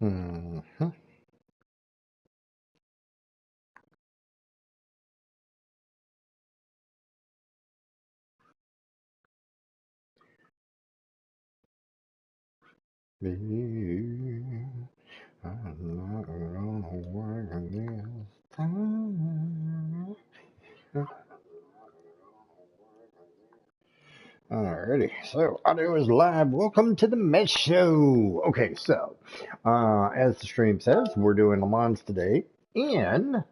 Mhm. I'm not gonna work this time. Alrighty, so audio is live. Welcome to the Mess Show. Okay, so as the stream says, we're doing Le Mans today in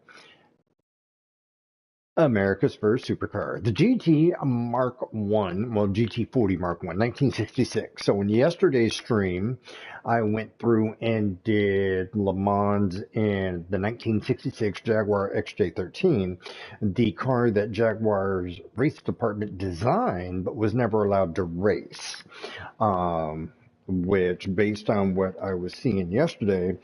America's first supercar, the GT Mark One, well, GT40 Mark One, 1966. So in yesterday's stream, I went through and did Le Mans in the 1966 Jaguar XJ13, the car that Jaguar's race department designed but was never allowed to race. Which, based on what I was seeing yesterday,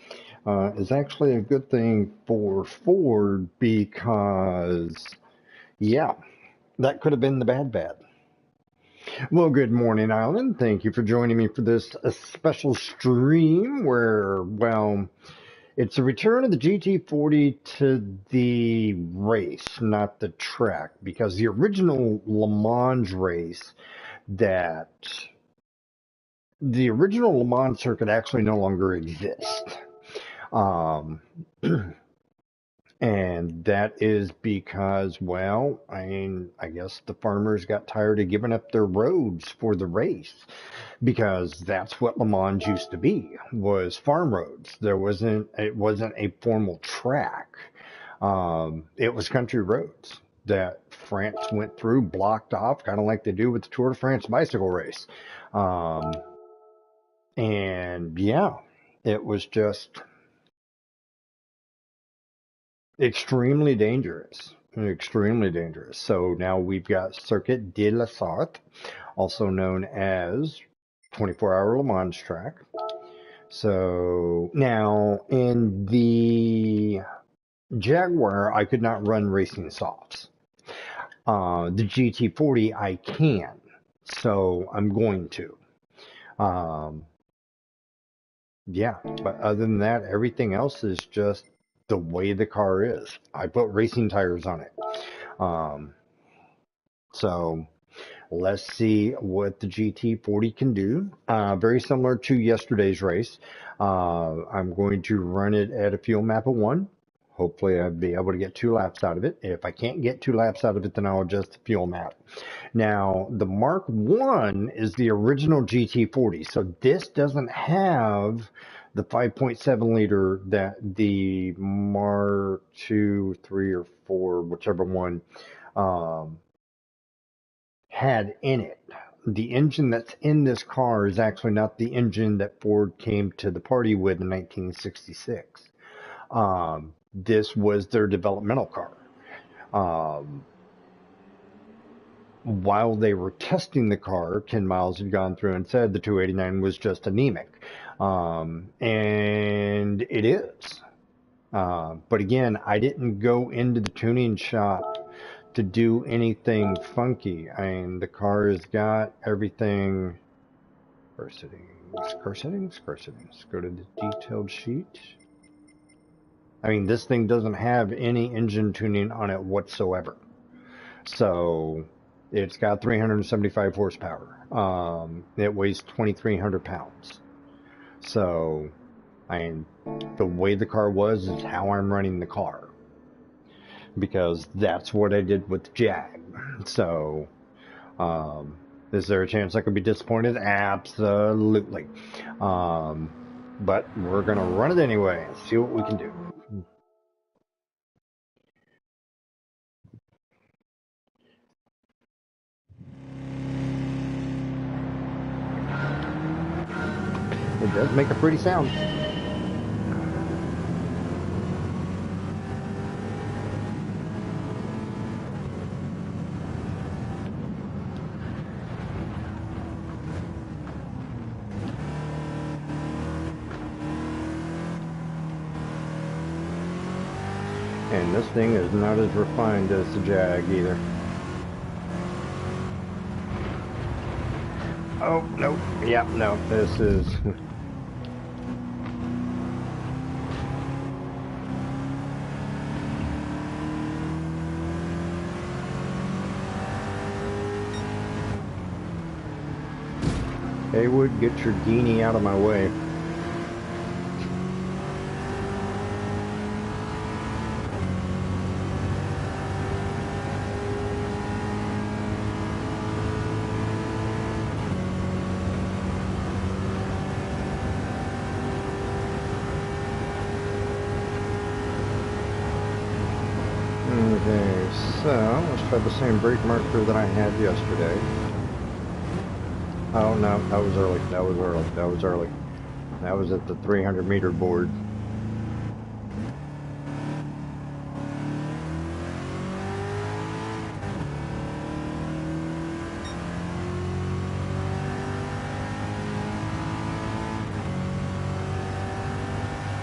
is actually a good thing for Ford because yeah, that could have been the bad. Well, good morning, Island. Thank you for joining me for this special stream where, well, it's a return of the GT40 to the race, not the track, because the original Le Mans race that the original Le Mans circuit actually no longer exists. Um, And that is because, well, I mean, I guess the farmers got tired of giving up their roads for the race because that's what Le Mans used to be, was farm roads. It wasn't a formal track. It was country roads that France went through, blocked off, kind of like they do with the Tour de France bicycle race. Um, and yeah, it was just extremely dangerous. Extremely dangerous. So now we've got Circuit de la Sarthe, also known as 24-hour Le Mans track. So now in the Jaguar, I could not run racing softs. The GT40, I can. So I'm going to. Um, yeah, but other than that, everything else is just the way the car is. I put racing tires on it. Um, so let's see what the GT40 can do. Very similar to yesterday's race. I'm going to run it at a fuel map of 1. Hopefully I'll be able to get 2 laps out of it. If I can't get 2 laps out of it, then I'll adjust the fuel map. Now, the Mark 1 is the original GT40. So this doesn't have the 5.7 liter that the Mark 2, 3, or 4, whichever one, um, had in it. The engine that's in this car is actually not the engine that Ford came to the party with in 1966. This was their developmental car. Um, while they were testing the car, Ken Miles had gone through and said the 289 was just anemic. And it is. But again, I didn't go into the tuning shop to do anything funky. I mean, the car has got everything. Car settings. Go to the detailed sheet. I mean, this thing doesn't have any engine tuning on it whatsoever. So it's got 375 horsepower. It weighs 2,300 pounds. So, I mean, the way the car was is how I'm running the car. Because that's what I did with the Jag. So, um, is there a chance I could be disappointed? Absolutely. But we're going to run it anyway and see what we can do. It does make a pretty sound. And this thing is not as refined as the Jag either. Oh, no. Yeah, no, this is... Haywood, get your guinea out of my way. Okay, so let's try the same brake marker that I had yesterday. Oh no, that was early. That was early. That was early. That was at the 300-meter board.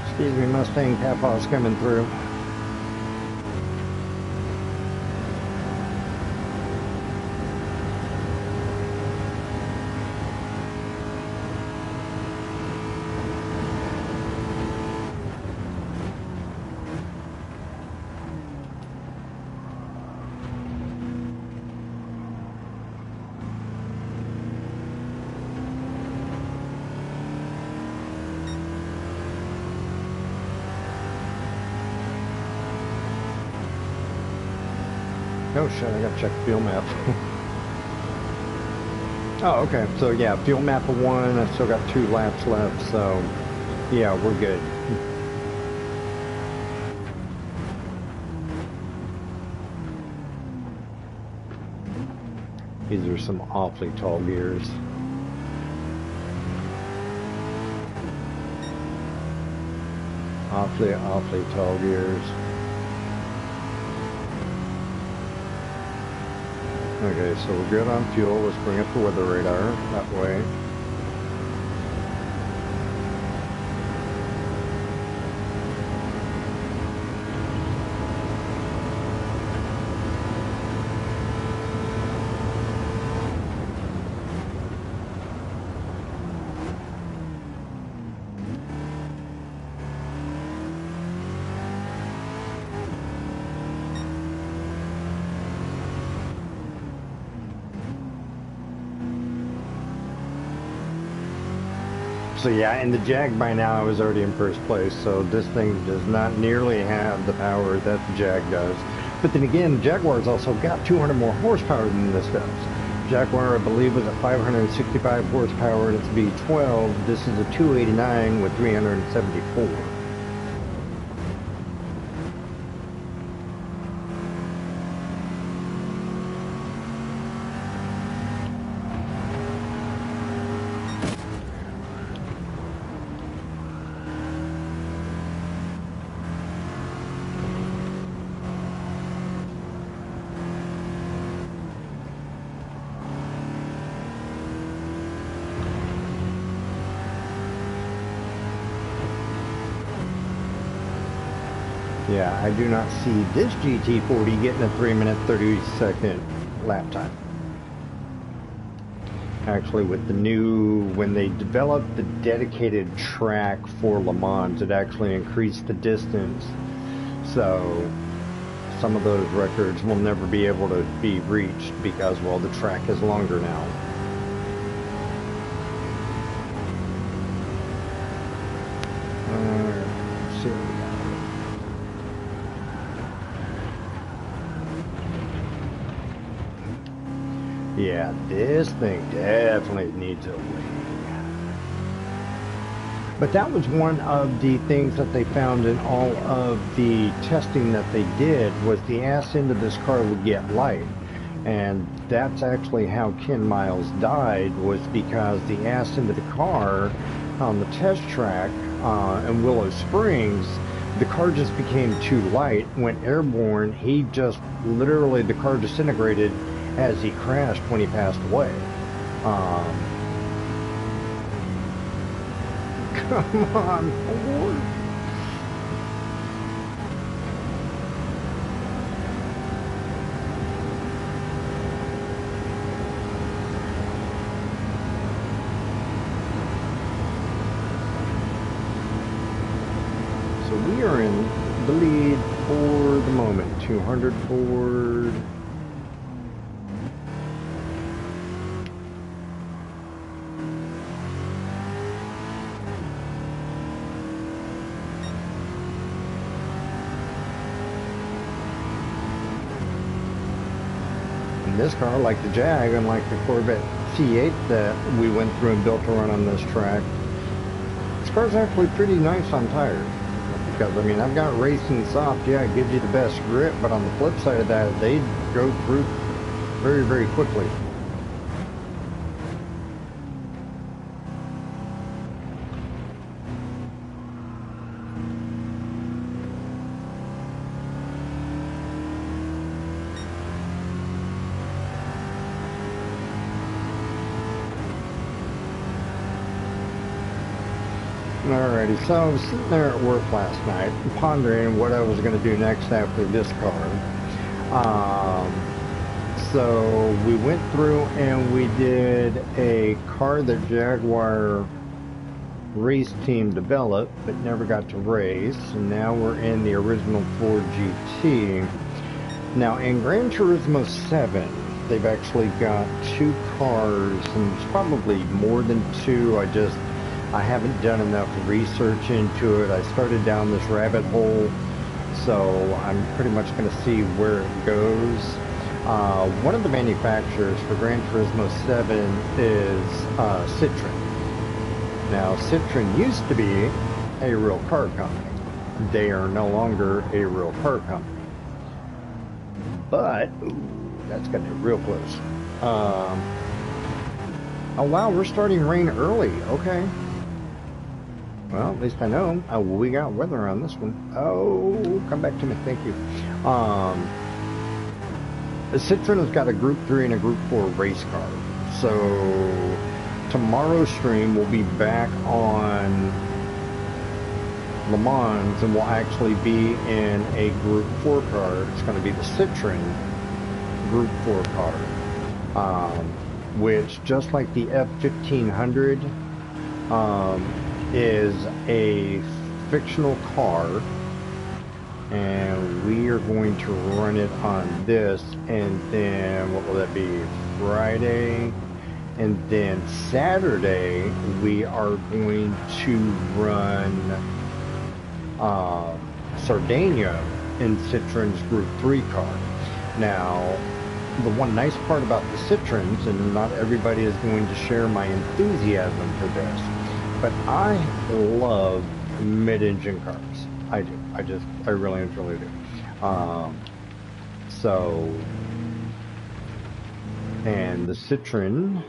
Excuse me, Mustang Papa's coming through. Oh shit, I gotta check the fuel map. Oh, okay. So yeah, fuel map of 1. I still got 2 laps left, so yeah, we're good. These are some awfully tall gears. Awfully tall gears. Okay, so we're good on fuel. Let's bring up the weather radar that way. So yeah, in the Jag by now I was already in first place, so this thing does not nearly have the power that the Jag does. But then again, Jaguar's also got 200 more horsepower than this does. Jaguar, I believe, was at 565 horsepower and it's V12. This is a 289 with 374. Yeah, I do not see this GT40 getting a 3-minute 30-second lap time. Actually, with the new, when they developed the dedicated track for Le Mans, it actually increased the distance. So some of those records will never be able to be reached because, well, the track is longer now. Let's see what we got. Yeah, this thing definitely needs a wing. But that was one of the things that they found in all of the testing that they did, was the ass end of this car would get light. And that's actually how Ken Miles died, was because the ass end of the car on the test track in Willow Springs, the car just became too light. Went airborne, he just literally, the car disintegrated as he crashed when he passed away. Come on, Ford. So we are in the lead for the moment. 200 Ford. And this car, like the Jag and like the Corvette C8 that we went through and built to run on this track, this car's actually pretty nice on tires. Because, I mean, I've got racing soft, yeah, it gives you the best grip, but on the flip side of that, they go through very, very quickly. Alrighty, so I was sitting there at work last night pondering what I was going to do next after this car. So we went through and we did a car that Jaguar race team developed but never got to race, and now we're in the original Ford GT. Now in Gran Turismo 7, they've actually got two cars, and it's probably more than two. I haven't done enough research into it. I started down this rabbit hole, so I'm pretty much going to see where it goes. One of the manufacturers for Gran Turismo 7 is Citroen. Now, Citroen used to be a real car company. They are no longer a real car company. But, ooh, that's got to be real close. Oh wow, we're starting rain early. Okay. Well, at least I know. Oh, we got weather on this one. Oh, come back to me. Thank you. Citroen has got a Group 3 and a Group 4 race car. So, tomorrow's stream will be back on Le Mans, and we'll actually be in a Group 4 car. It's going to be the Citroen Group 4 car. Which, just like the F1500, is a fictional car, and we are going to run it on this, and then what will that be, Friday, and then Saturday we are going to run Sardinia in Citroen's Group 3 car. Now, the one nice part about the Citroens, and not everybody is going to share my enthusiasm for this, but I love mid-engine cars. I do. I really and truly do. And the Citroen,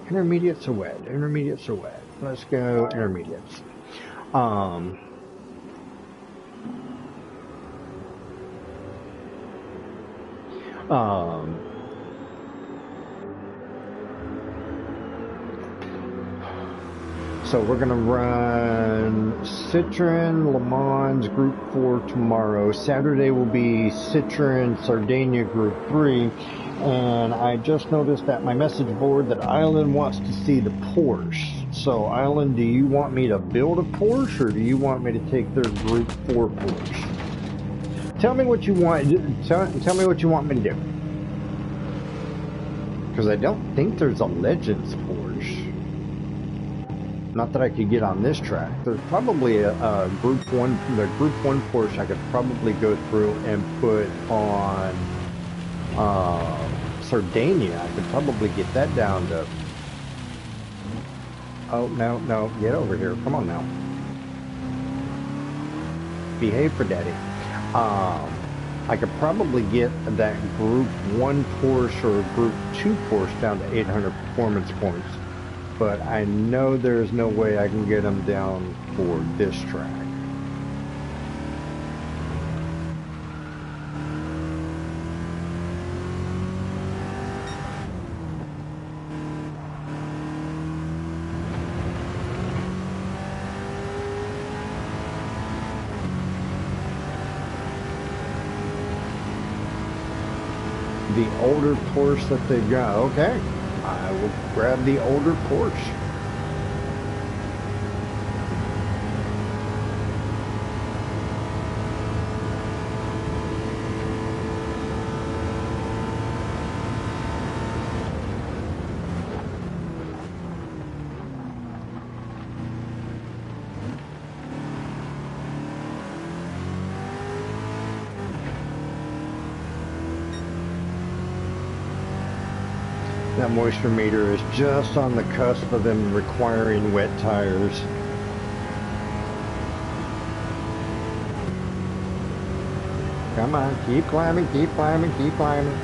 intermediates or wet? Intermediates or wet? Let's go intermediates. So we're going to run Citroen Le Mans Group 4 tomorrow. Saturday will be Citroen Sardinia Group 3. And I just noticed at my message board that Island wants to see the Porsche. So Island, do you want me to build a Porsche, or do you want me to take their Group 4 Porsche? Tell me what you want. Tell me what you want me to do. Because I don't think there's a Legends Porsche. Not that I could get on this track. There's probably a Group 1, the Group 1 Porsche I could probably go through and put on Sardinia. I could probably get that down to... Oh, no, get over here. Come on now. Behave for daddy. I could probably get that Group 1 Porsche or Group 2 Porsche down to 800 performance points. But I know there's no way I can get them down for this track. The older Porsche that they've got, okay. I will grab the older Porsche. that moisture meter is just on the cusp of them requiring wet tires. Come on, keep climbing, keep climbing, keep climbing.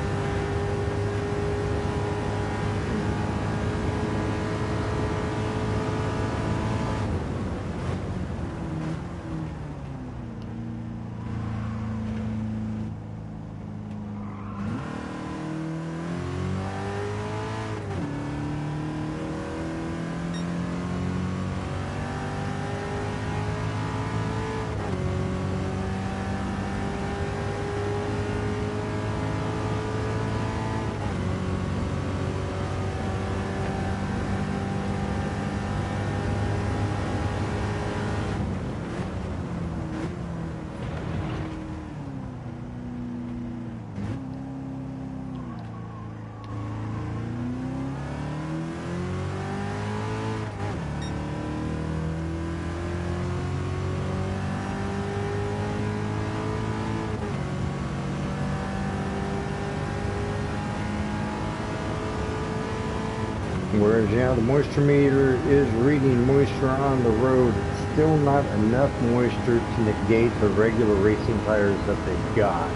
Whereas, yeah, the moisture meter is reading moisture on the road. It's still not enough moisture to negate the regular racing tires that they've got.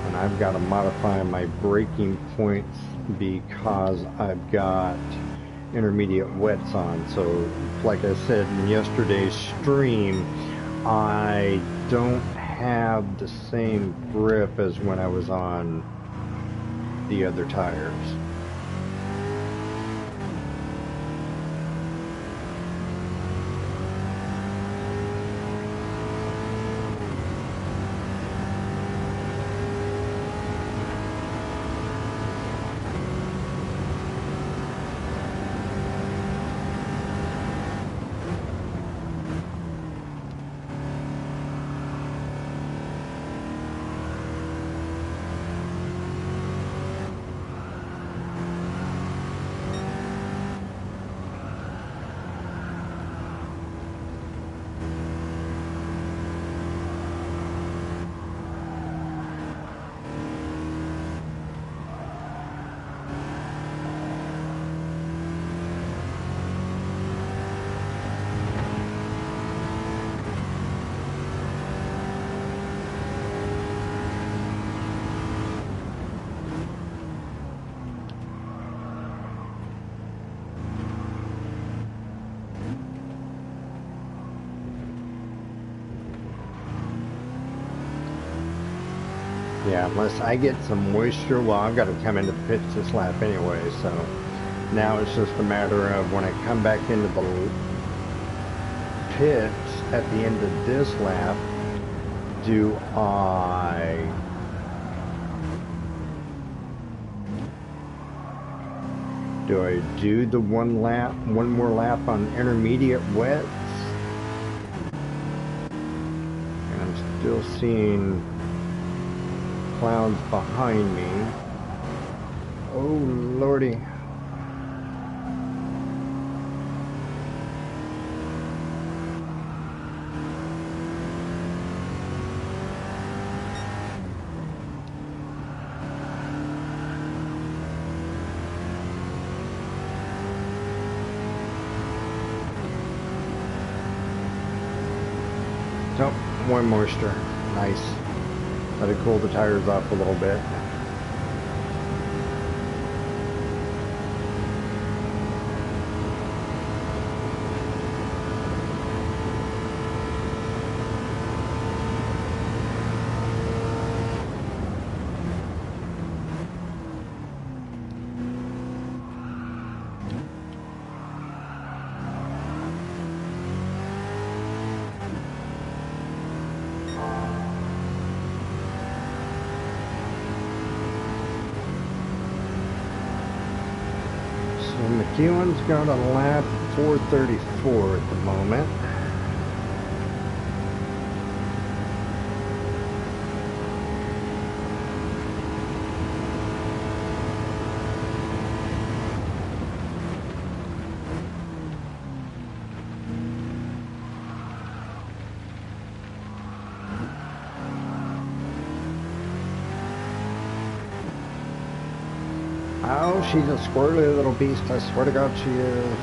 And I've got to modify my braking points because I've got intermediate wets on. So, like I said in yesterday's stream, I don't have the same grip as when I was on the other tires. Yeah, unless I get some moisture, well, I've got to come into the pits this lap anyway, so now it's just a matter of when I come back into the pits at the end of this lap, do I do the one more lap on intermediate wets? And I'm still seeing clouds behind me. Oh lordy. Oh, more moisture. Nice. Let it cool the tires off a little bit. McEwen's got a lap 4:34 at the moment. she's a squirrely little beast. I swear to God she is.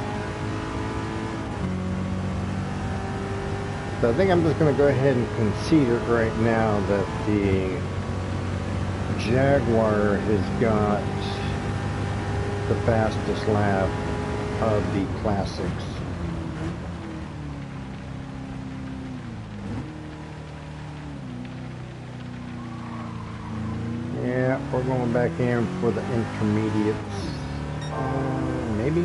So I think I'm just going to go ahead and concede it right now that the Jaguar has got the fastest lap of the classics. Yeah, we're going back in for the intermediates. Maybe.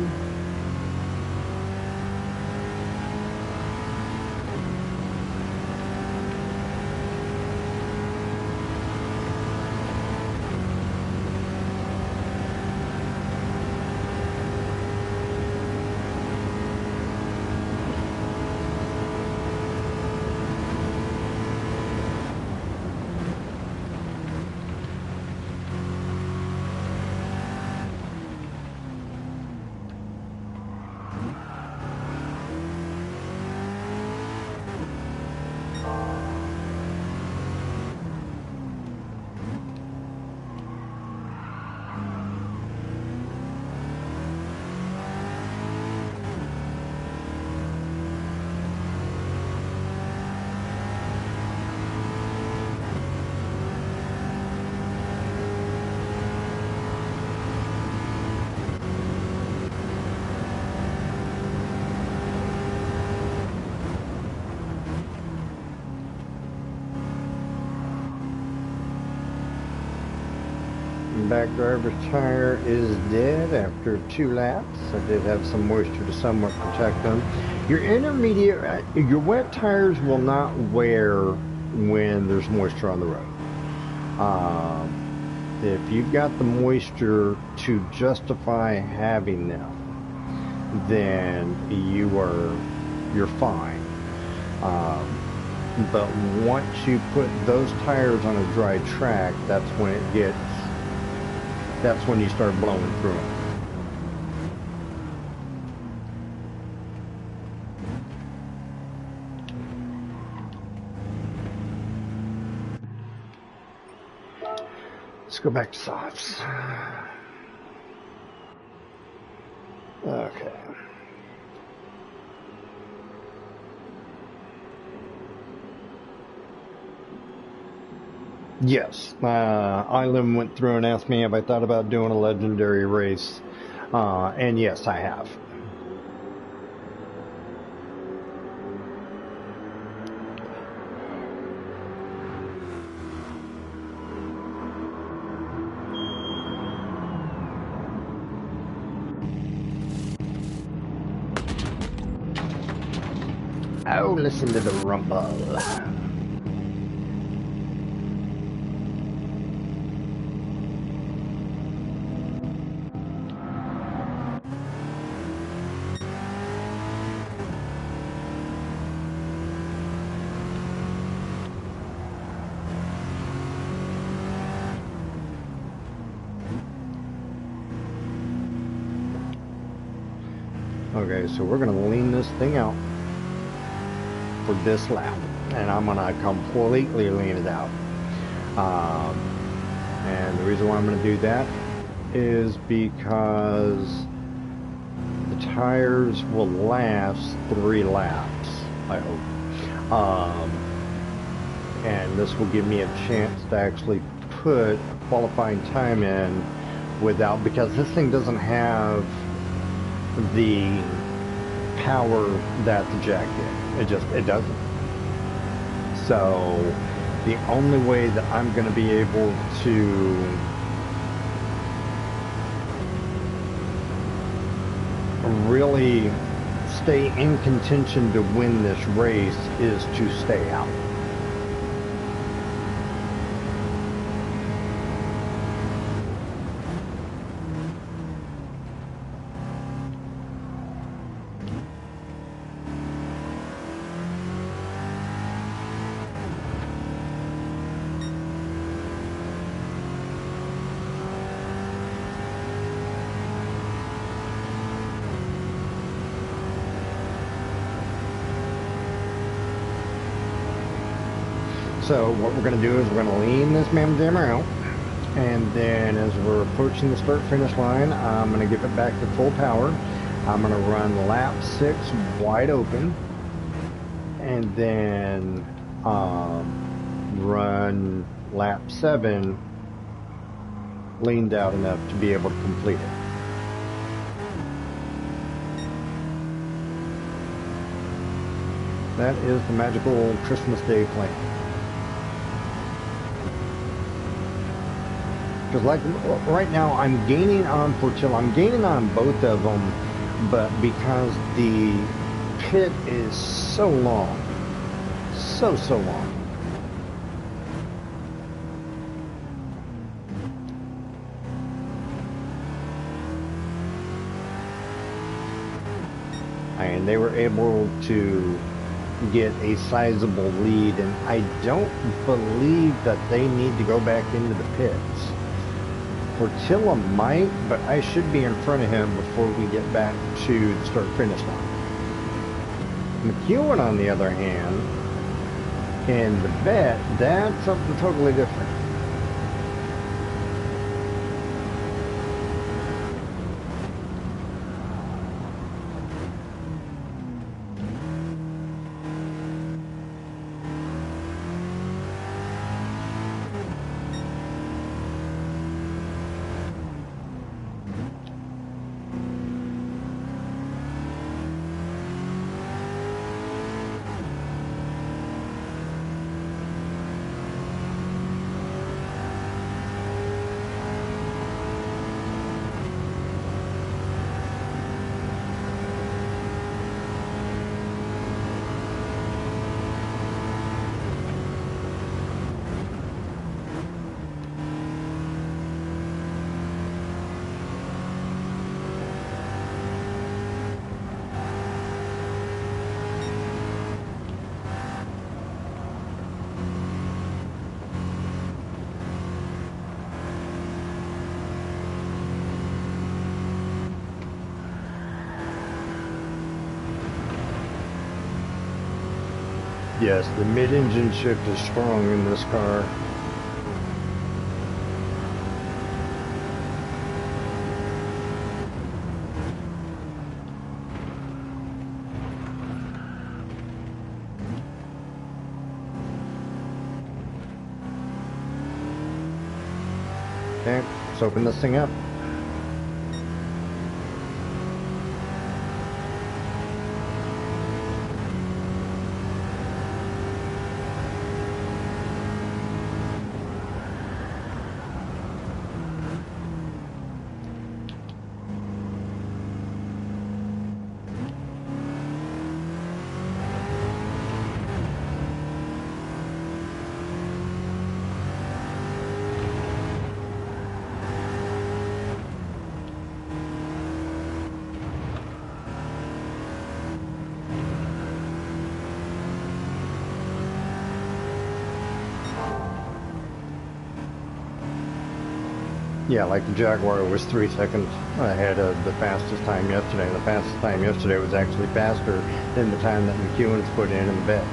Back driver's tire is dead after 2 laps. I did have some moisture to somewhat protect them. Your intermediate, your wet tires will not wear when there's moisture on the road. If you've got the moisture to justify having them, then you're fine. But once you put those tires on a dry track, that's when you start blowing through them. Let's go back to softs. Okay. Yes, Island went through and asked me if I thought about doing a legendary race, and yes, I have. Oh, listen to the rumble. Okay, so we're going to lean this thing out for this lap, and I'm going to completely lean it out. And the reason why I'm going to do that is because the tires will last 3 laps, I hope. And this will give me a chance to actually put a qualifying time in without, because this thing doesn't have the power that the Jack did. It doesn't. So the only way that I'm going to be able to really stay in contention to win this race is to stay out. So what we're going to do is we're going to lean this mamma jammer out. And then as we're approaching the start finish line, I'm going to give it back to full power. I'm going to run lap 6 wide open, and then run lap 7 leaned out enough to be able to complete it. That is the magical Christmas Day plan. Because like right now I'm gaining on Portillo, I'm gaining on both of them, but because the pit is so long, so long. And they were able to get a sizable lead, and I don't believe that they need to go back into the pits. Portilla might, but I should be in front of him before we get back to the start-finish line. McEwen, on the other hand, in the vet, that's something totally different. Yes, the mid-engine shift is strong in this car. Okay, let's open this thing up. Yeah, like the Jaguar was 3 seconds ahead of the fastest time yesterday. The fastest time yesterday was actually faster than the time that McEwen's put in the vet.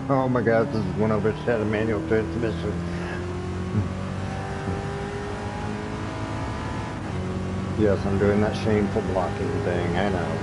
Oh my god, this is one of which had a manual transmission. Yes, I'm doing that shameful blocking thing, I know.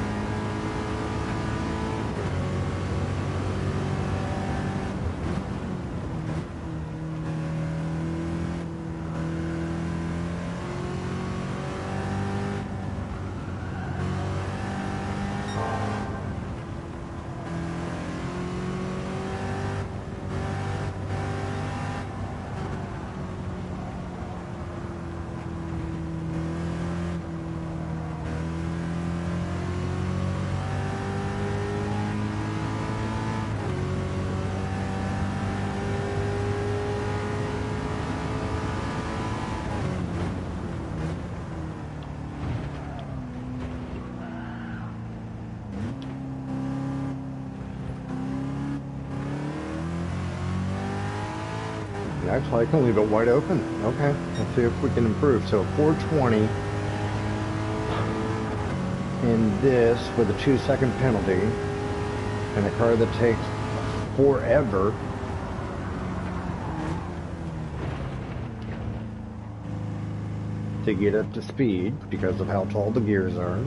Actually, I can leave it wide open. Okay, let's see if we can improve. So 420 in this with a 2-second penalty, and a car that takes forever. To get up to speed because of how tall the gears are.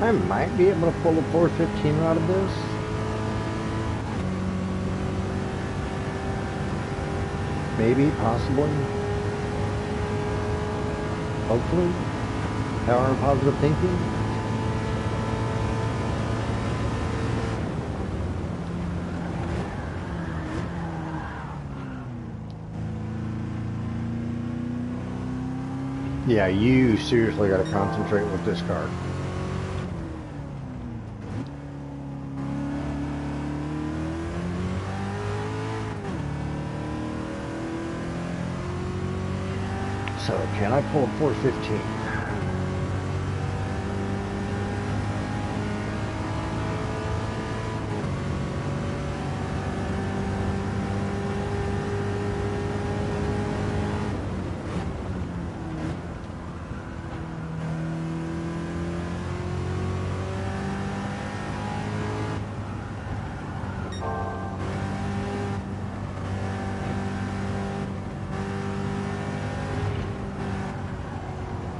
I might be able to pull a 415 out of this. Maybe, possibly. Hopefully. Power of positive thinking. Yeah, you seriously got to concentrate with this car. So, can I pull a 415?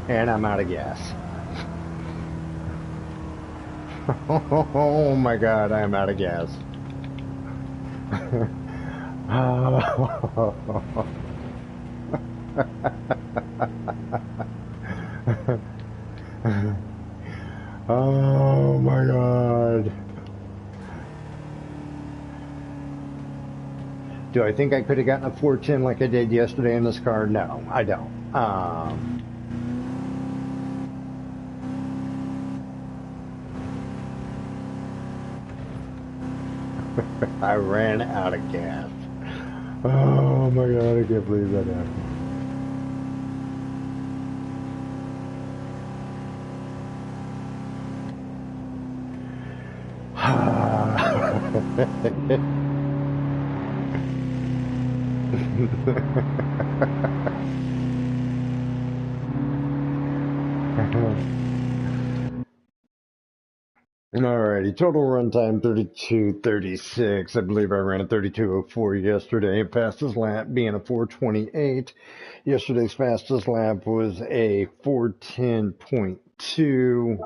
And I'm out of gas. Oh my god, I'm out of gas. Oh my God. Do I think I could have gotten a 410 like I did yesterday in this car? No, I don't. I ran out of gas. Oh my God, I can't believe that happened. Alrighty, total runtime 32:36. I believe I ran a 32:04 yesterday. Fastest lap being a 4:28. Yesterday's fastest lap was a 4:10.2.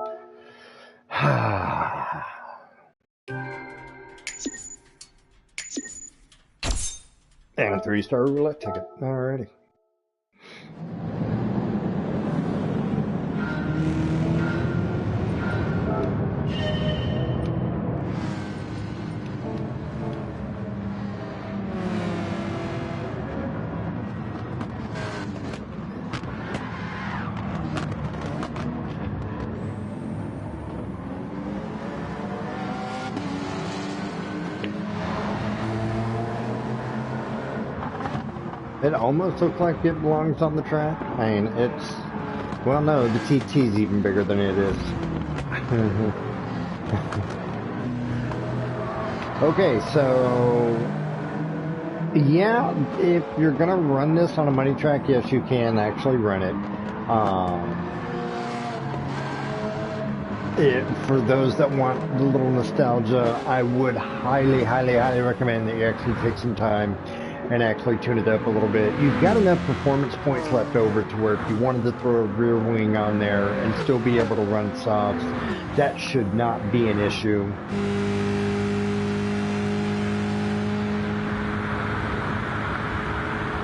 And a 3-star roulette ticket. Alrighty. It almost looks like it belongs on the track. I mean, it's... Well, no, the TT's even bigger than it is. Okay, so... Yeah, if you're going to run this on a money track, yes, you can actually run it. For those that want a little nostalgia, I would highly, highly, highly recommend that you actually take some time and actually tune it up a little bit. You've got enough performance points left over to where if you wanted to throw a rear wing on there and still be able to run softs, that should not be an issue.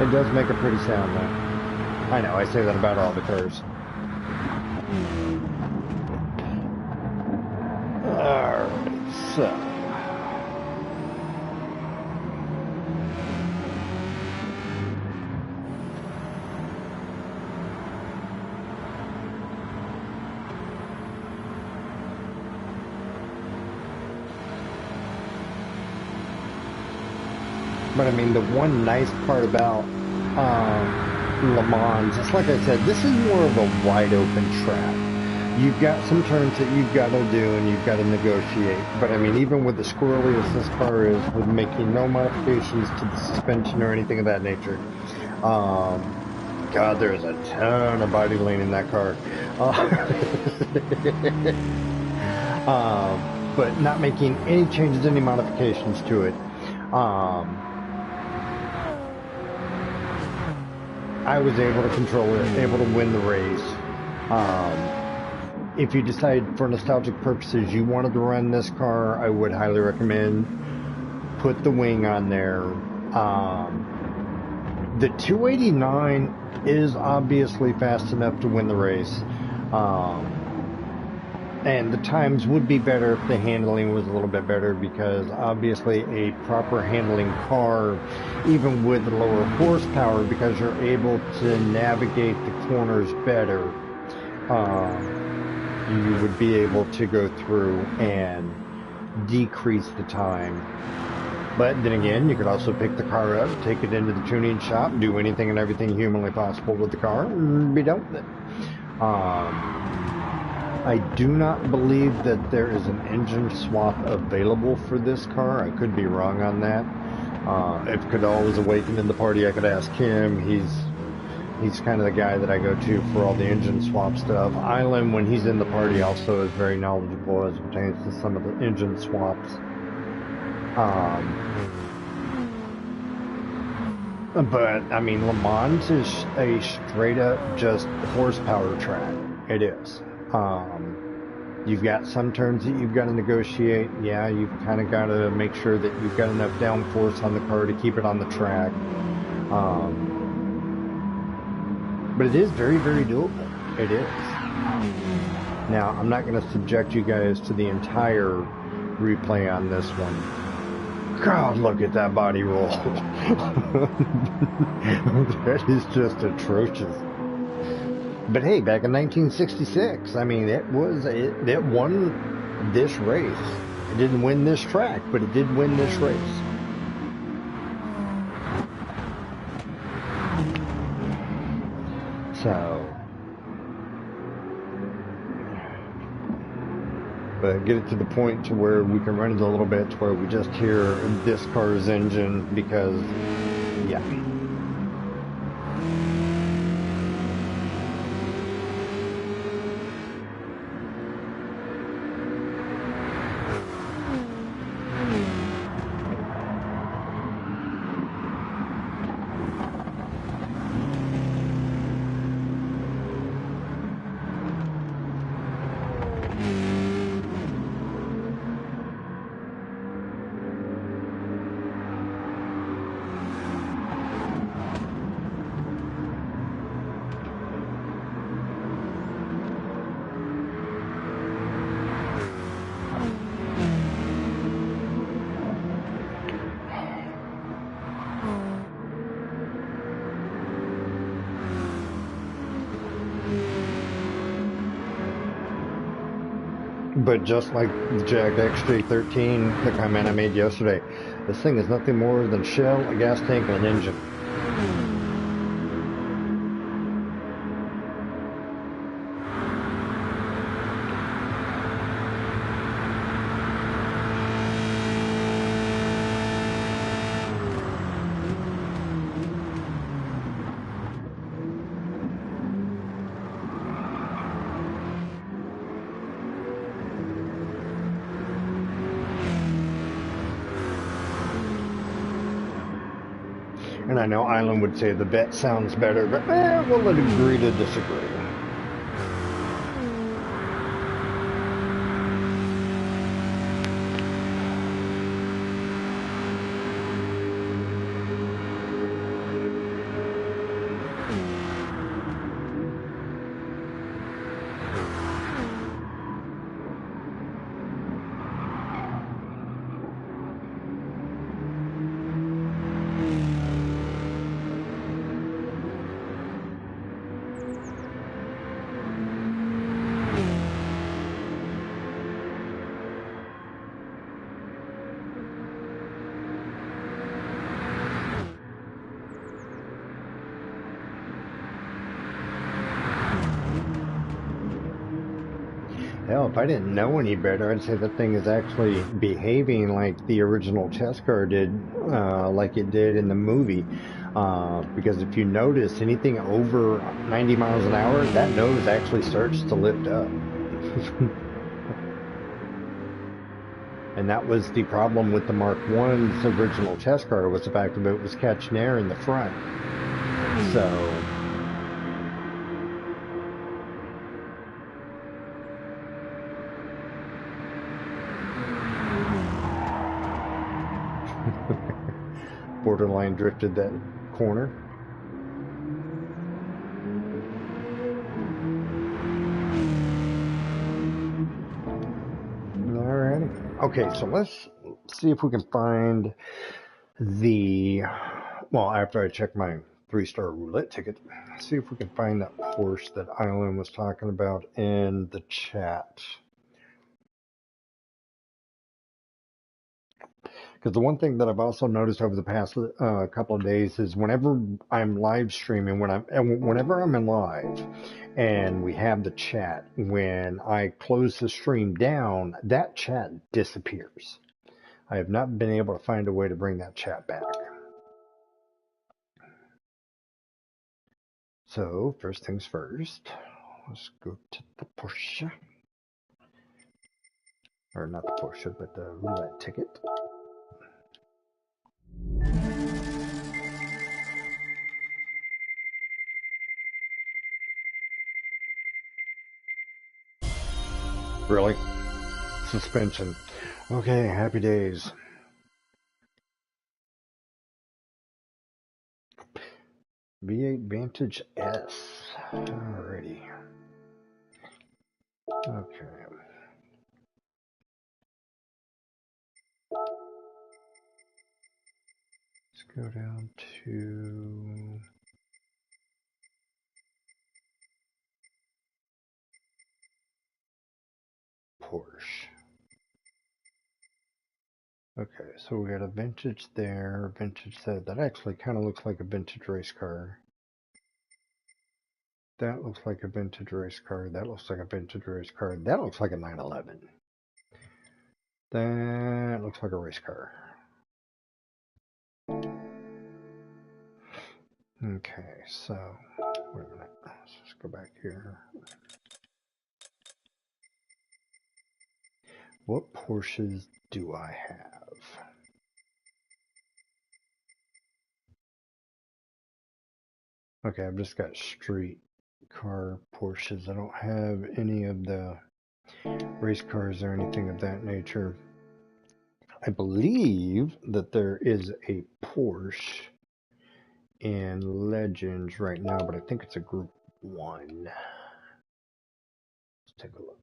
It does make a pretty sound though. I know, I say that about all the cars. Alright, so... But I mean, the one nice part about Le Mans, it's like I said, this is more of a wide open track. You've got some turns that you've got to do and you've got to negotiate. But I mean, even with the squirrely as this car is, with making no modifications to the suspension or anything of that nature, God, there's a ton of body lean in that car. But not making any changes, any modifications to it. I was able to control it, able to win the race. If you decide for nostalgic purposes you wanted to run this car, I would highly recommend put the wing on there. The 289 is obviously fast enough to win the race. And the times would be better if the handling was a little bit better, because obviously a proper handling car, even with the lower horsepower, because you're able to navigate the corners better, you would be able to go through and decrease the time. But then again, you could also pick the car up, take it into the tuning shop, do anything and everything humanly possible with the car, and be done with it. I do not believe that there is an engine swap available for this car. I could be wrong on that. If Cadal was awakened in the party, I could ask him. He's kind of the guy that I go to for all the engine swap stuff. Island, when he's in the party, also is very knowledgeable as it pertains to some of the engine swaps. But, I mean, Le Mans is a straight up just horsepower track. It is. You've got some turns that you've got to negotiate. Yeah, you've kind of got to make sure that you've got enough downforce on the car to keep it on the track. But it is very, very doable. It is. Now, I'm not going to subject you guys to the entire replay on this one. God, look at that body roll. That is just atrocious. But hey, back in 1966, I mean, it won this race. It didn't win this track, but it did win this race. So, but get it to the point to where we can run it a little bit to where we just hear this car's engine because, yeah. But just like the Jag XJ13, the comment I made yesterday, this thing is nothing more than shell, a gas tank, and an engine. And I know Island would say the vet sounds better, but we'll agree to disagree. Hell, if I didn't know any better, I'd say that thing is actually behaving like the original test car did, like it did in the movie. Because if you notice anything over 90 miles an hour, that nose actually starts to lift up. And that was the problem with the Mark I's original test car, was the fact that it was catching air in the front. So... borderline drifted that corner. Alrighty. Okay, so let's see if we can find the, well, after I check my 3-star roulette ticket, see if we can find that Porsche that Island was talking about in the chat. Because the one thing that I've also noticed over the past couple of days is whenever I'm live streaming, whenever I'm in live, and we have the chat, when I close the stream down, that chat disappears. I have not been able to find a way to bring that chat back. So first things first, let's go to the Porsche, or not the Porsche, but the roulette ticket. Really? Suspension. Okay, happy days. V8 Vantage S. Alrighty. Okay. Let's go down to Porsche. Okay, so we got a vintage there, vintage there. That actually kind of looks like a vintage race car. That looks like a vintage race car. That looks like a vintage race car. That looks like a 911. That looks like a race car. Okay, so wait a minute. Let's just go back here. What Porsches do I have? Okay, I've just got street car Porsches. I don't have any of the race cars or anything of that nature. I believe that there is a Porsche in Legends right now, but I think it's a Group 1. Let's take a look.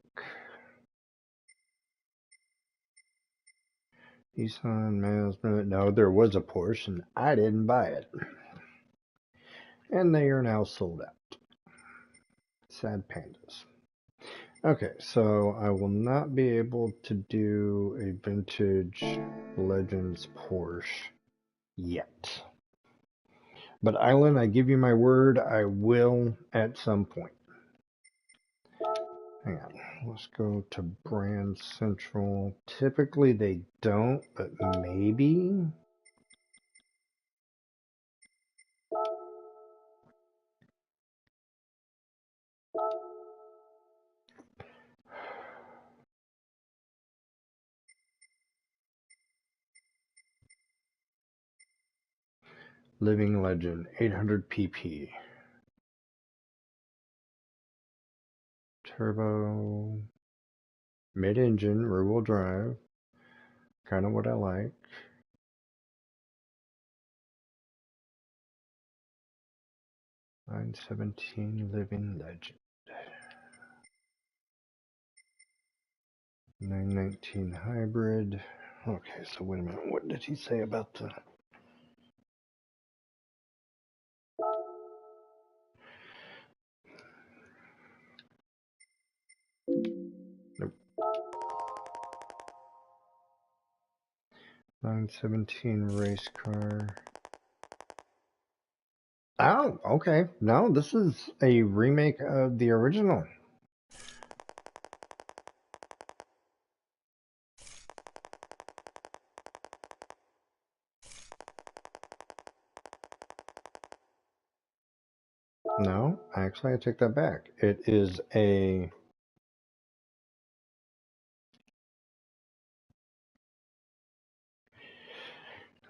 Nissan, Mazda. No, there was a Porsche, and I didn't buy it. And they are now sold out. Sad pandas. Okay, so I will not be able to do a vintage Legends Porsche yet. But Island, I give you my word, I will at some point. Hang on, let's go to Brand Central. Typically they don't, but maybe. Living Legend, 800 pp. Turbo, mid-engine, rear-wheel drive. Kind of what I like. $917 Living Legend. 919 hybrid. Okay, so wait a minute. What did he say about the... Nope. 917 race car. Oh, okay. No, this is a remake of the original. No, actually, I take that back. It is a...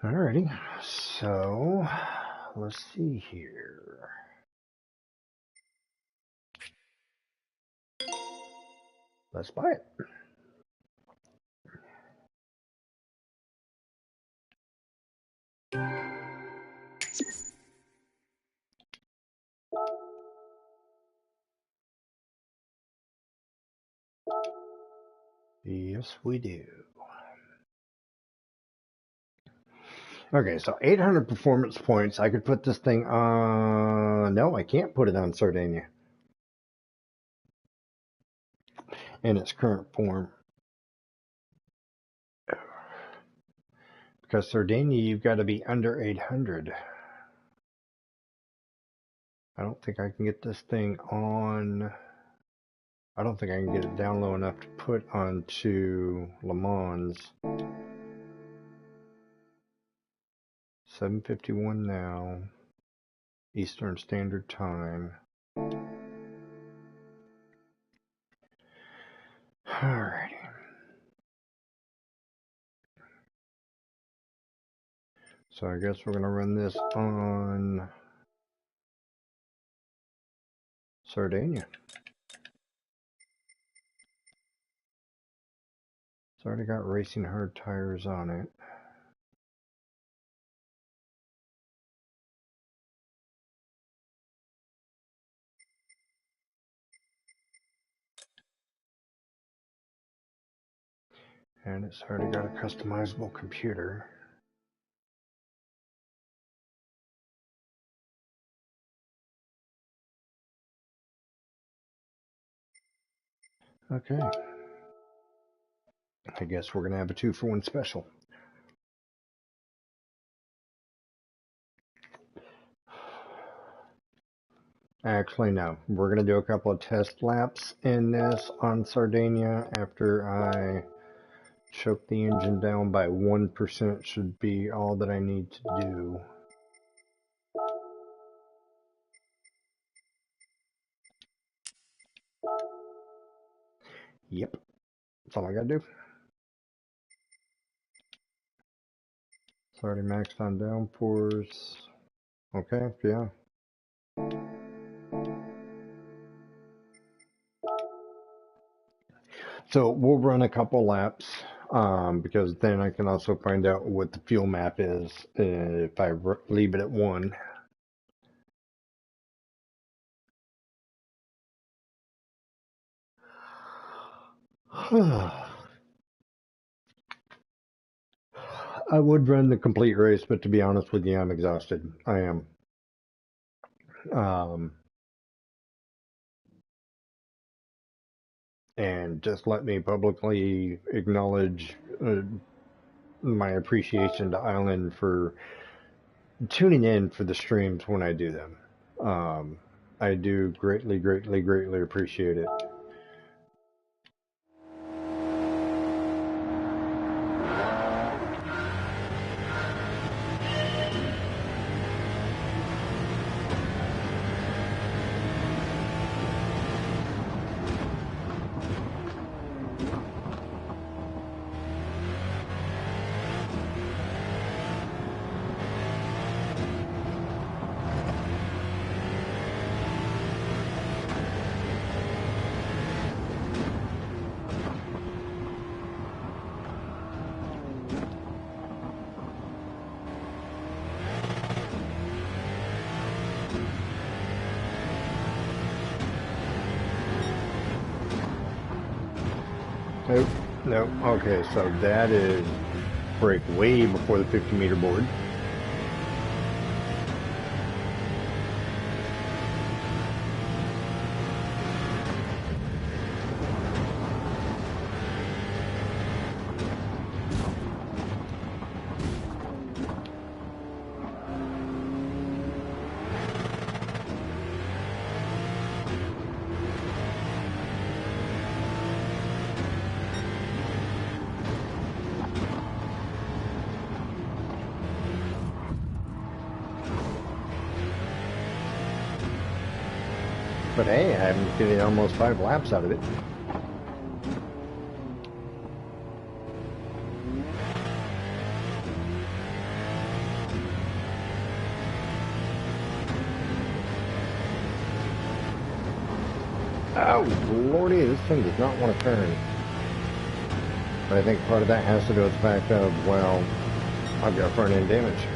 Alrighty, so let's see here. Let's buy it. Yes, we do. Okay, so 800 performance points. I could put this thing on... No, I can't put it on Sardinia in its current form. Because Sardinia, you've got to be under 800. I don't think I can get this thing on... I don't think I can get it down low enough to put onto Le Mans. 7:51 now. Eastern Standard Time. Alrighty. So I guess we're going to run this on Sardinia. It's already got racing hard tires on it. And it's already got a customizable computer. Okay. I guess we're going to have a 2-for-1 special. Actually, no. We're going to do a couple of test laps in this on Sardinia after I choke the engine down by 1% should be all that I need to do. Yep. That's all I got to do. It's already maxed on downforce. Okay, yeah. So we'll run a couple laps because then I can also find out what the fuel map is if I leave it at 1. I would run the complete race, but to be honest with you, I'm exhausted. I am. And just let me publicly acknowledge my appreciation to Island for tuning in for the streams when I do them. I do greatly, greatly, greatly appreciate it. Nope, nope. Okay, so that is break way before the 50-meter board. But hey, I'm getting almost 5 laps out of it. Oh, lordy, this thing does not want to turn. But I think part of that has to do with the fact of, well, I've got front end damage.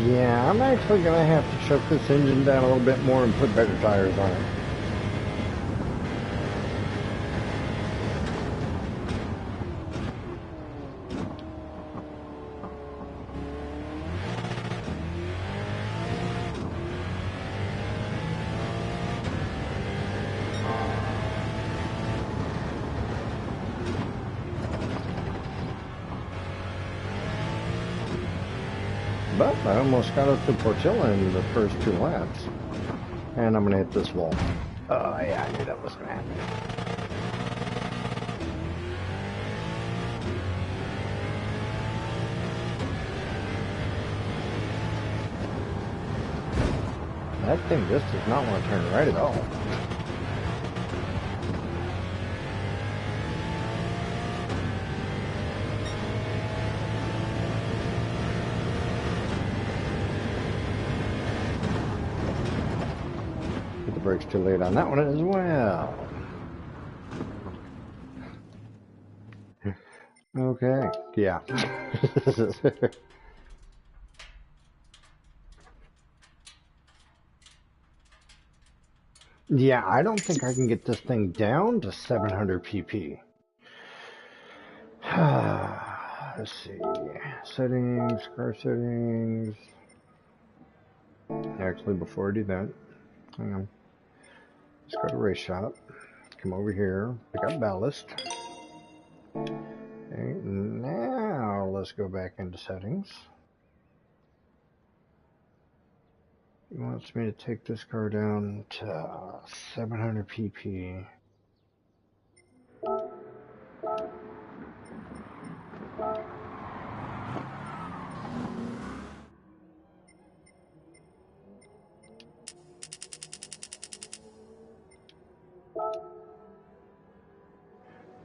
Yeah, I'm actually going to have to choke this engine down a little bit more and put better tires on it. But I almost got up to Portilla in the first 2 laps. And I'm going to hit this wall. Yeah, I knew that was going to happen. That thing just does not want to turn right at all. Hit the brakes too late on that one as well. Okay, yeah. Yeah, I don't think I can get this thing down to 700 pp. Let's see. Settings, car settings. Actually, before I do that, hang on. Let's go to race shop. Come over here, pick up ballast. Okay, now let's go back into settings. He wants me to take this car down to 700 pp.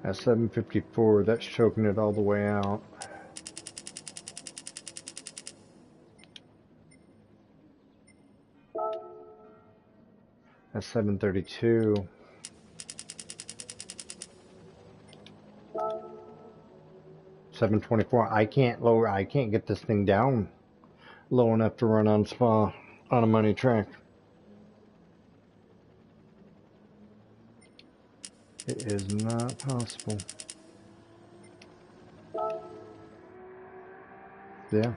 At 754, that's choking it all the way out. At 732. 724. I can't get this thing down low enough to run on Spa on a money track. It is not possible. Yeah.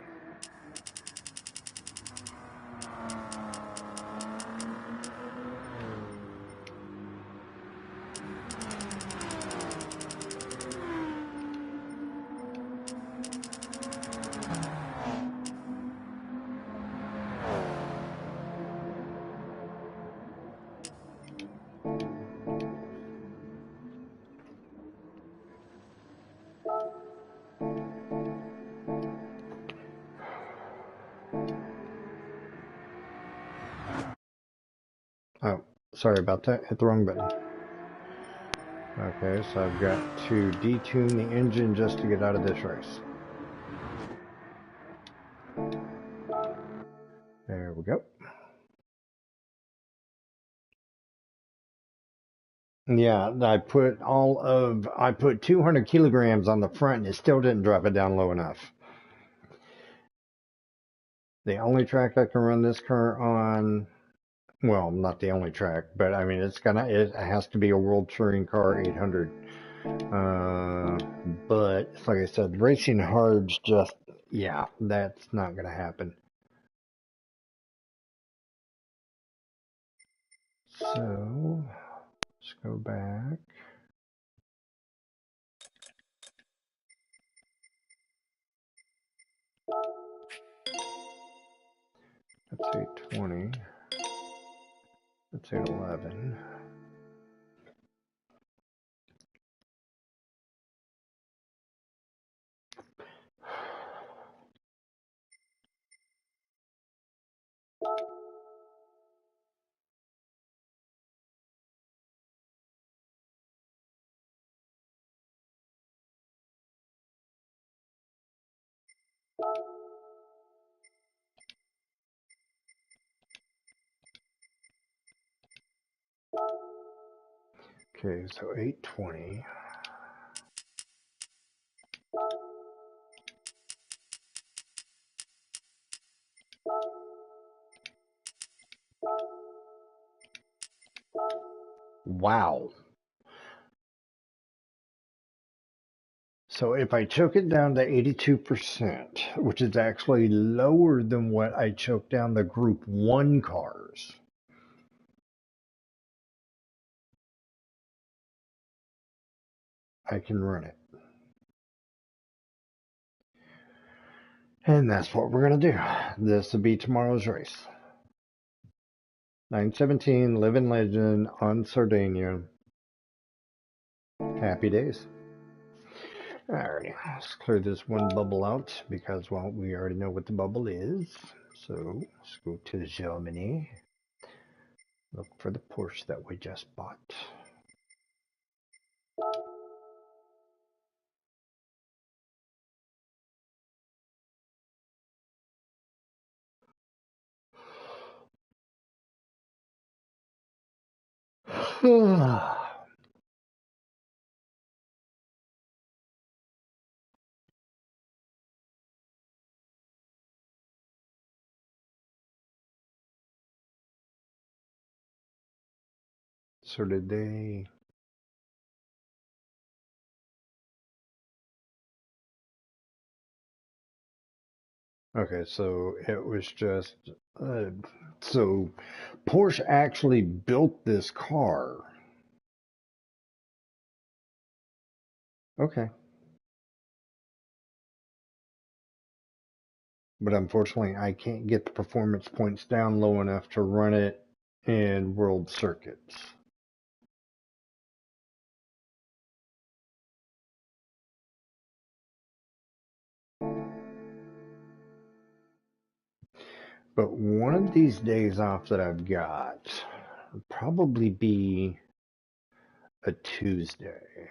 Oh, sorry about that. Hit the wrong button. Okay, so I've got to detune the engine just to get out of this race. There we go. Yeah, I put 200 kilograms on the front and it still didn't drop it down low enough. The only track I can run this car on, well, not the only track, but I mean, it has to be a World Touring Car 800. But like I said, racing hard's just, yeah, that's not going to happen. So, let's go back. That's 820. That's 811. Okay, so 820. Wow. So if I choke it down to 82%, which is actually lower than what I choked down the Group 1 cars, I can run it. And that's what we're going to do. This will be tomorrow's race. 917, Living Legend on Sardinia. Happy days. Alrighty, let's clear this one bubble out because, well, we already know what the bubble is. So let's go to Germany. Look for the Porsche that we just bought. So did they... Okay, so it was just... so Porsche actually built this car. Okay. But unfortunately, I can't get the performance points down low enough to run it in world circuits. But one of these days off that I've got would probably be a Tuesday.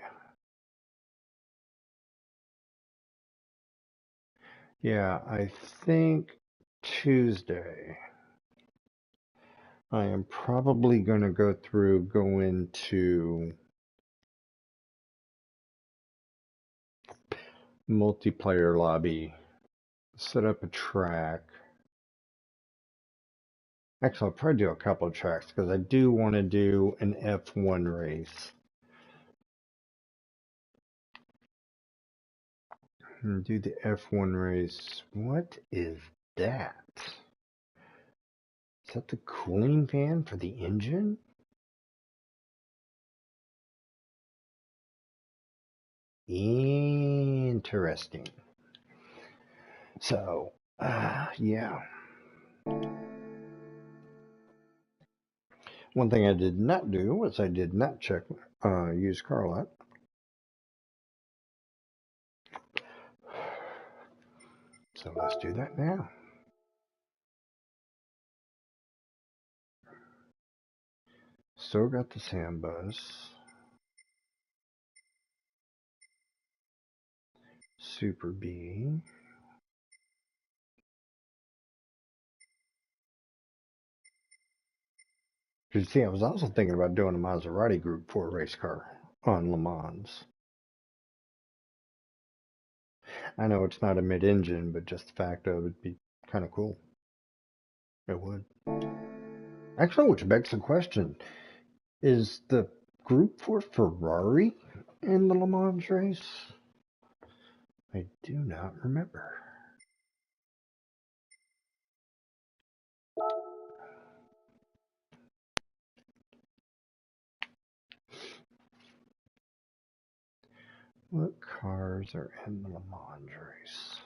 Yeah, I think Tuesday. I am probably going to go into multiplayer lobby, set up a track. Actually, I'll probably do a couple of tracks because I do want to do an F1 race. And do the F1 race. What is that? Is that the cooling fan for the engine? Interesting. So, yeah. One thing I did not do was I did not check used car lot. So let's do that now. Still got the sand buzz. Super B. You see, I was also thinking about doing a Maserati Group 4 race car on Le Mans. I know it's not a mid-engine, but just the fact of it'd be kind of cool. It would. Actually, which begs the question, is the Group 4 Ferrari in the Le Mans race? I do not remember. What cars are in the Le Mans race?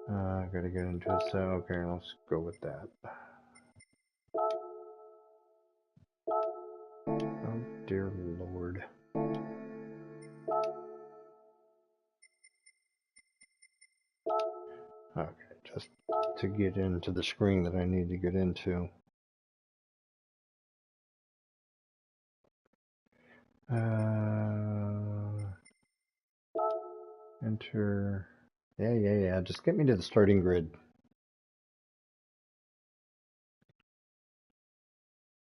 I gotta get into it, so okay, let's go with that. Oh dear Lord. Okay, just to get into the screen that I need to get into. Enter. Yeah. Just get me to the starting grid.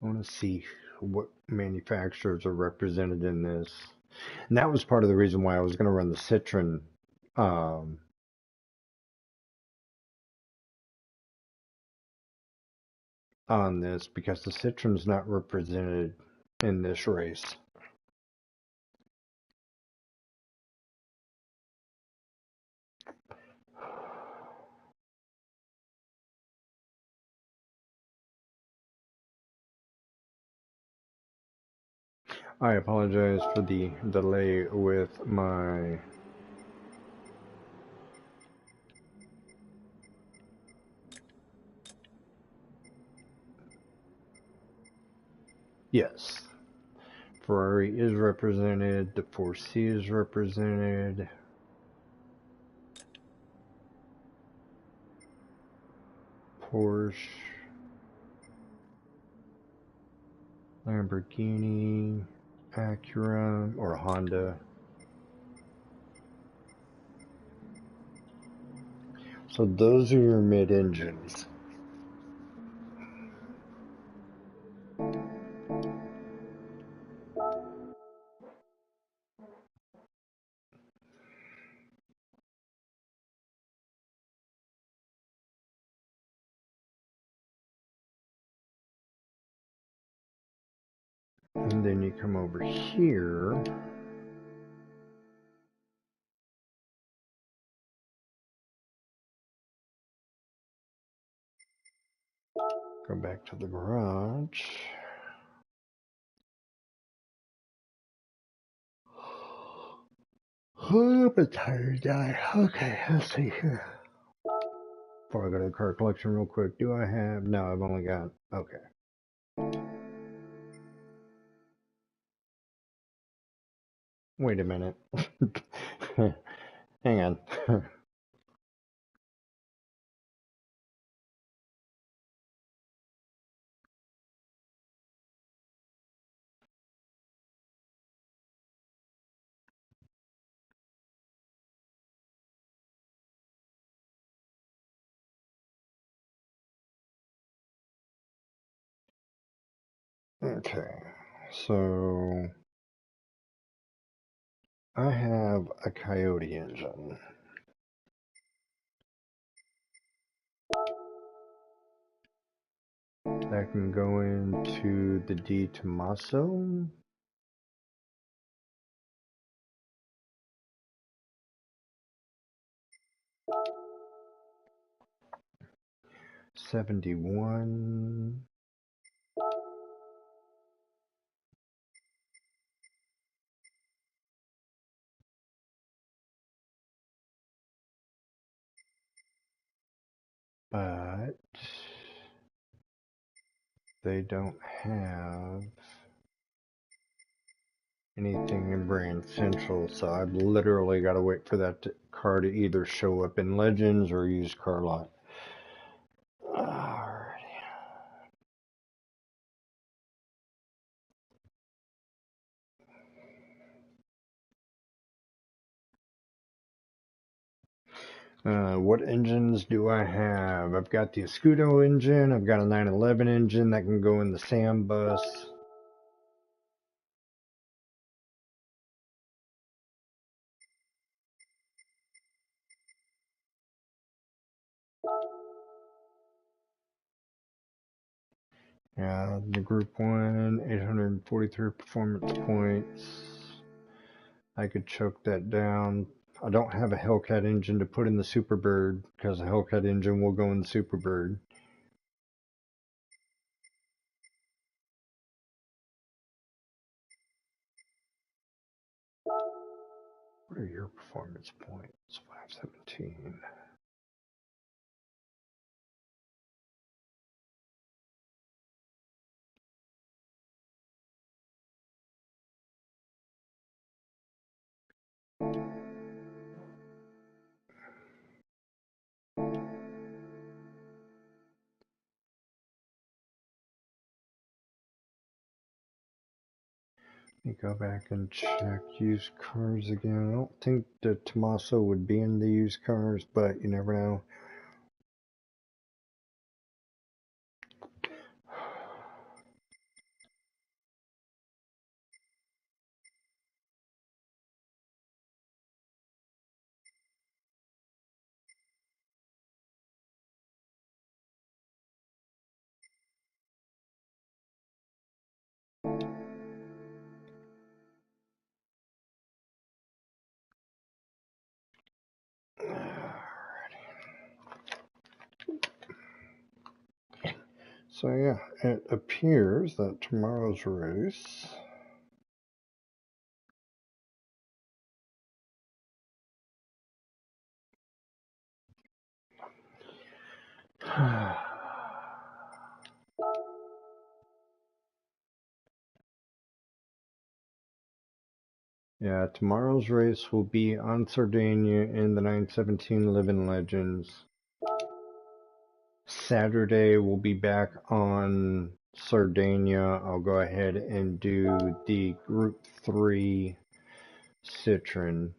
I want to see what manufacturers are represented in this. And that was part of the reason why I was going to run the Citroen on this, because the Citroen's not represented in this race. I apologize for the delay with my... Yes. Ferrari is represented. The 4C is represented. Porsche. Lamborghini. Acura or Honda. So those are your mid-engines. And then you come over here. Go back to the garage. Oh, I'm a tired guy. Okay, let's see here. Before I go to the car collection real quick, do I have... No, I've only got... Okay. Wait a minute. Hang on. Okay, so I have a Coyote engine. That can go into the D Tomaso. '71. But they don't have anything in Brand Central, so I've literally got to wait for that car to either show up in Legends or Used Car Lot. Alrighty. What engines do I have? I've got the Escudo engine. I've got a 911 engine that can go in the SAM bus. Yeah, the Group 1, 843 performance points. I could choke that down. I don't have a Hellcat engine to put in the Superbird because the Hellcat engine will go in the Superbird. What are your performance points? 517. Let me go back and check used cars again. I don't think the Tomaso would be in the used cars, but you never know. So yeah, it appears that tomorrow's race Yeah, tomorrow's race will be on Sardinia in the 917 Living Legends. Saturday we'll be back on Sardinia. I'll go ahead and do the Group 3 Citron.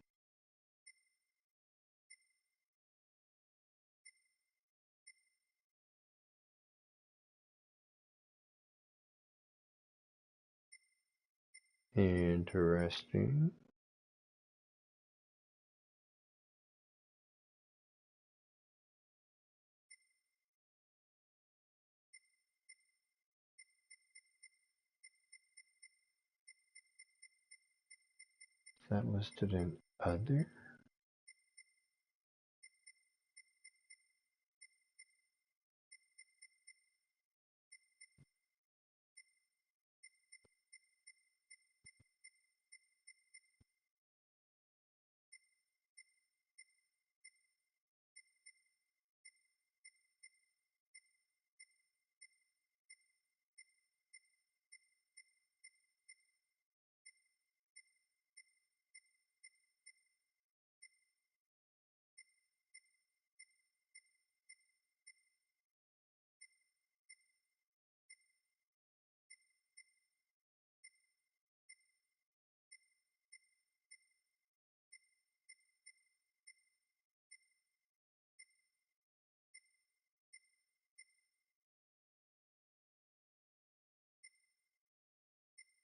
Interesting. Is that listed in other?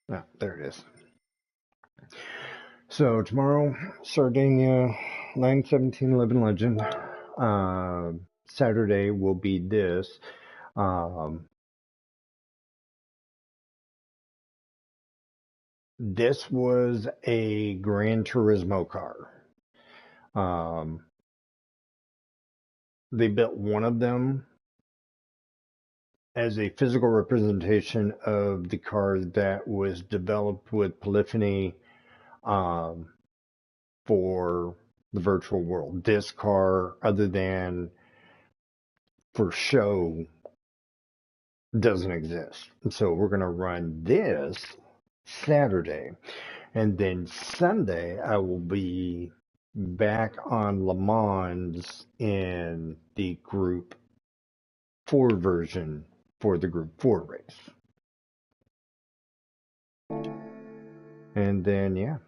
Ah, there it is. So tomorrow, Sardinia, 917 Living Legend. Saturday will be this. Um, this was a Gran Turismo car. Um, they built one of them as a physical representation of the car that was developed with Polyphony um, for the virtual world. This car, other than for show, doesn't exist. So we're going to run this Saturday. And then Sunday, I will be back on Le Mans in the Group 4 version for the Group 4 race. And then, yeah.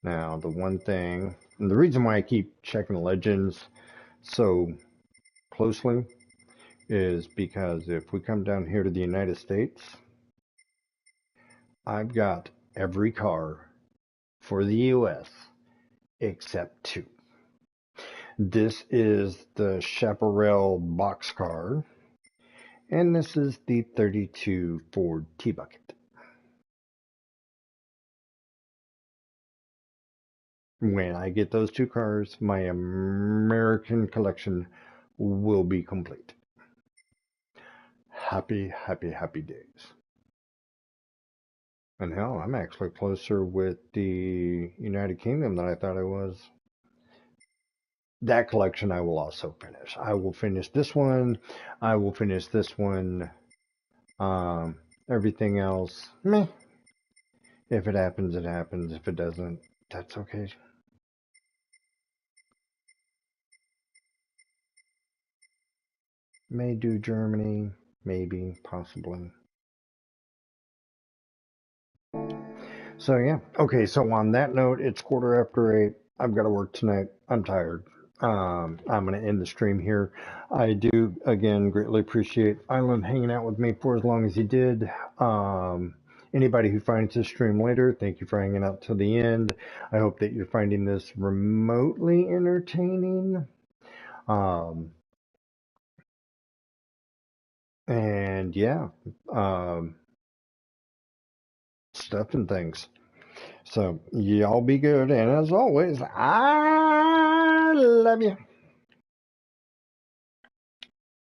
Now, the one thing, and the reason why I keep checking Legends so closely is because if we come down here to the United States, I've got every car for the US except 2. This is the Chaparral boxcar, and this is the 32 Ford T-Bucket. When I get those 2 cars, my American collection will be complete. Happy, happy, happy days. And hell, I'm actually closer with the United Kingdom than I thought I was. That collection I will also finish. I will finish this one. I will finish this one. Everything else, meh. If it happens, it happens. If it doesn't, that's okay. May do Germany, maybe, possibly. So yeah. Okay, so on that note, it's 8:15. I've got to work tonight. I'm tired. I'm going to end the stream here. I do, again, greatly appreciate Island hanging out with me for as long as he did. Anybody who finds this stream later, thank you for hanging out till the end. I hope that you're finding this remotely entertaining. And yeah, um, stuff and things. So y'all be good. And as always, I love you.